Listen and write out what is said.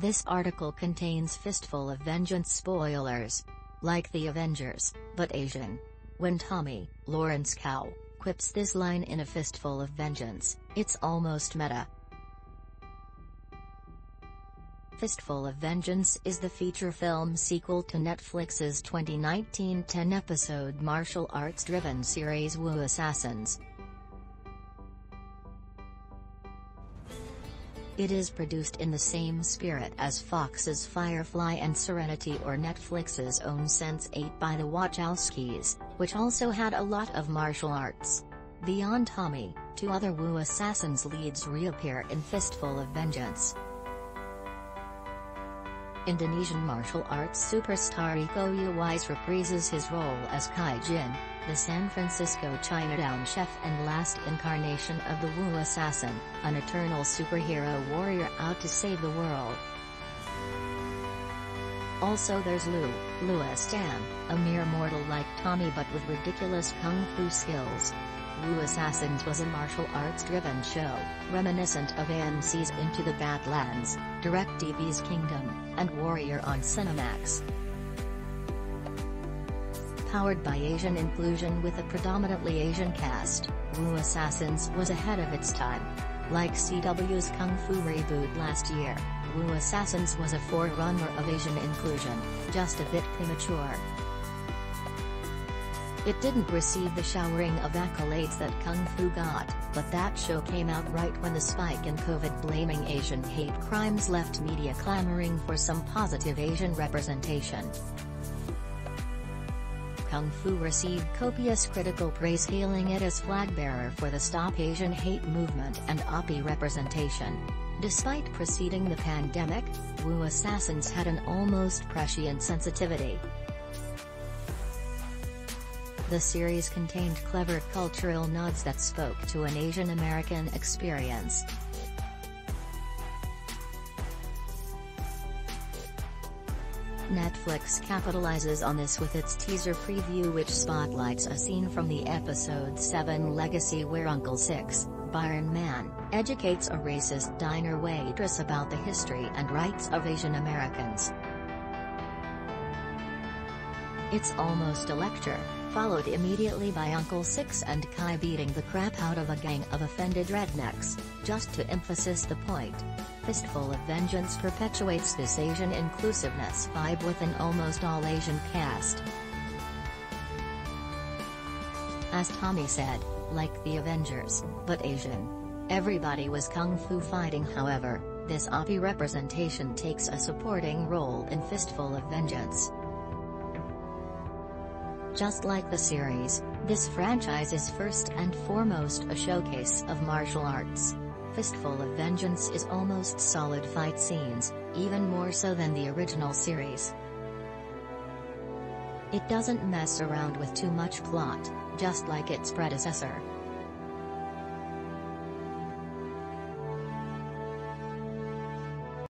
This article contains Fistful of Vengeance spoilers. Like the Avengers, but Asian. When Tommy, Lawrence Cow, quips this line in A Fistful of Vengeance, it's almost meta. Fistful of Vengeance is the feature film sequel to Netflix's 2019 10-episode martial arts-driven series Wu Assassins. It is produced in the same spirit as Fox's Firefly and Serenity or Netflix's own Sense8 by the Wachowskis, which also had a lot of martial arts. Beyond Tommy, 2 other Wu Assassins leads reappear in Fistful of Vengeance. Indonesian martial arts superstar Iko Uwais reprises his role as Kai Jin, the San Francisco Chinatown chef and last incarnation of the Wu assassin, an eternal superhero warrior out to save the world. Also there's Louis Tan, a mere mortal like Tommy but with ridiculous kung fu skills. Wu Assassins was a martial arts-driven show, reminiscent of AMC's Into the Badlands, DirecTV's Kingdom, and Warrior on Cinemax. Powered by Asian inclusion with a predominantly Asian cast, Wu Assassins was ahead of its time. Like CW's Kung Fu reboot last year, Wu Assassins was a forerunner of Asian inclusion, just a bit premature. It didn't receive the showering of accolades that Kung Fu got, but that show came out right when the spike in COVID blaming Asian hate crimes left media clamoring for some positive Asian representation. Kung Fu received copious critical praise, hailing it as flagbearer for the Stop Asian Hate movement and AAPI representation. Despite preceding the pandemic, Wu Assassins had an almost prescient sensitivity. The series contained clever cultural nods that spoke to an Asian American experience. Netflix capitalizes on this with its teaser preview, which spotlights a scene from the episode 7 Legacy where Uncle Six, Byron Mann, educates a racist diner waitress about the history and rights of Asian Americans. It's almost a lecture, followed immediately by Uncle Six and Kai beating the crap out of a gang of offended rednecks, just to emphasize the point. Fistful of Vengeance perpetuates this Asian inclusiveness vibe with an almost all-Asian cast. As Tommy said, like the Avengers, but Asian. Everybody was Kung Fu fighting. However, this AAPI representation takes a supporting role in Fistful of Vengeance. Just like the series, this franchise is first and foremost a showcase of martial arts. Fistful of Vengeance is almost solid fight scenes, even more so than the original series. It doesn't mess around with too much plot, just like its predecessor.